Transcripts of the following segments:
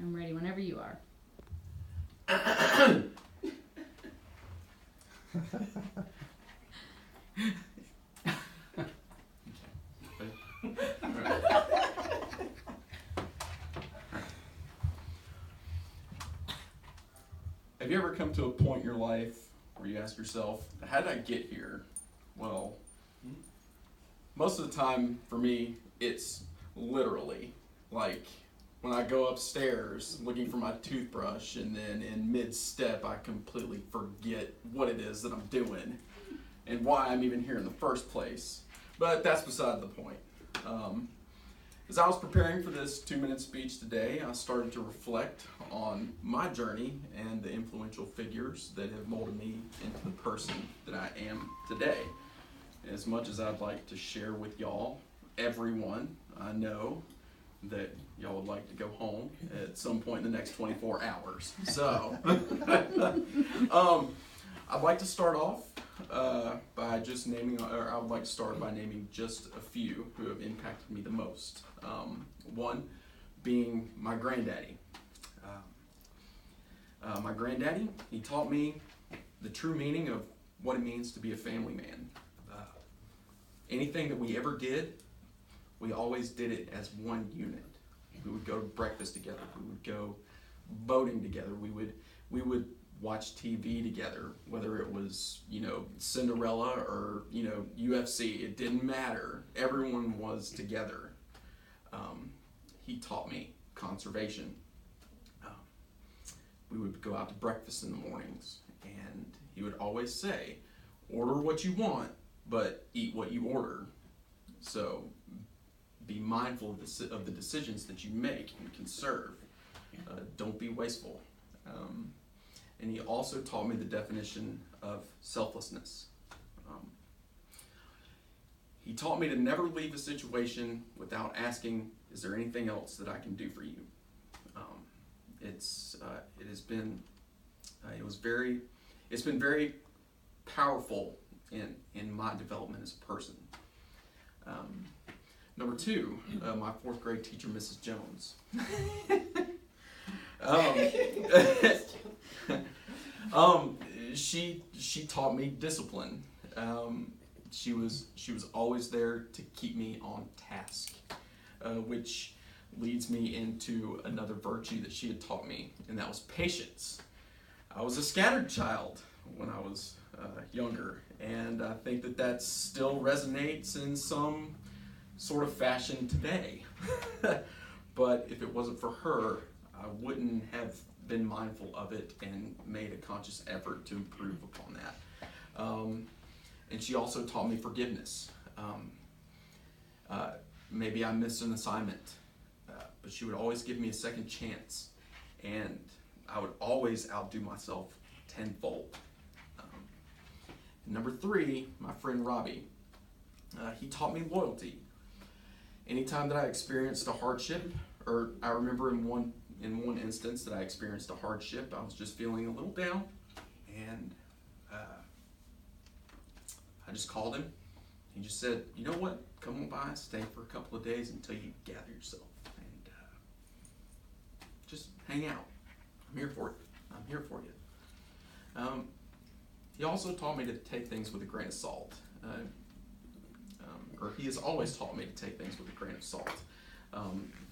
I'm ready whenever you are. Have you ever come to a point in your life where you ask yourself, how did I get here? Well, most of the time for me, it's literally like when I go upstairs looking for my toothbrush and then in mid-step I completely forget what it is that I'm doing and why I'm even here in the first place. But that's beside the point. As I was preparing for this 2-minute speech today, I started to reflect on my journey and the influential figures that have molded me into the person that I am today. As much as I'd like to share with y'all, everyone, I know that y'all would like to go home at some point in the next 24 hours. So, I'd like to start off by just naming, or I would like to start by naming just a few who have impacted me the most. One being my granddaddy. My granddaddy, he taught me the true meaning of what it means to be a family man. Anything that we ever did, we always did it as one unit. We would go to breakfast together. We would go boating together. We would watch TV together, whether it was, Cinderella or, UFC. It didn't matter. Everyone was together. He taught me conservation. We would go out to breakfast in the mornings, and he would always say, order what you want, but eat what you order. So be mindful of the decisions that you make and conserve. Don't be wasteful. And he also taught me the definition of selflessness. He taught me to never leave a situation without asking, is there anything else that I can do for you? It's been very powerful in my development as a person. Number two, my 4th grade teacher, Mrs. Jones. She taught me discipline. She was always there to keep me on task, which leads me into another virtue that she had taught me, and that was patience. I was a scattered child when I was younger, and I think that still resonates in some sort of fashion today. But if it wasn't for her, I wouldn't have been mindful of it and made a conscious effort to improve upon that. And she also taught me forgiveness. Maybe I missed an assignment, but she would always give me a second chance, and I would always outdo myself tenfold. Number 3, my friend Robbie. He taught me loyalty. Anytime that I experienced a hardship, or I remember in one instance that I experienced a hardship, I was just feeling a little down, and I just called him. He just said, you know what, come on by, stay for a couple of days until you gather yourself, and just hang out. I'm here for it. I'm here for you. He also taught me to take things with a grain of salt. Or he has always taught me to take things with a grain of salt.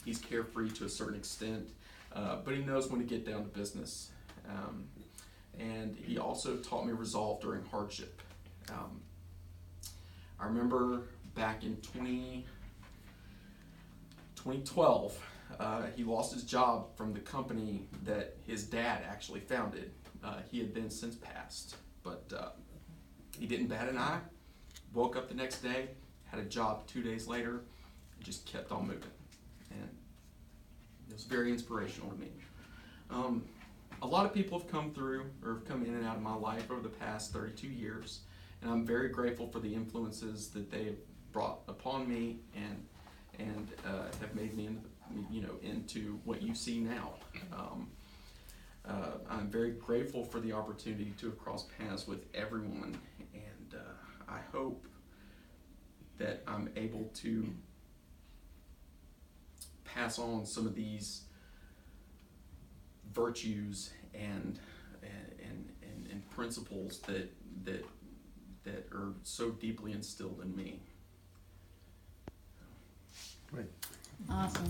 He's carefree to a certain extent, but he knows when to get down to business. And he also taught me resolve during hardship. I remember back in 2012, he lost his job from the company that his dad actually founded. He had then since passed, but he didn't bat an eye. Woke up the next day, had a job 2 days later, and just kept on moving. And it was very inspirational to me. A lot of people have come through or have come in and out of my life over the past 32 years, and I'm very grateful for the influences that they have brought upon me and have made me into what you see now. I'm very grateful for the opportunity to have crossed paths with everyone, and I hope that I'm able to pass on some of these virtues and principles that are so deeply instilled in me. Great. Awesome.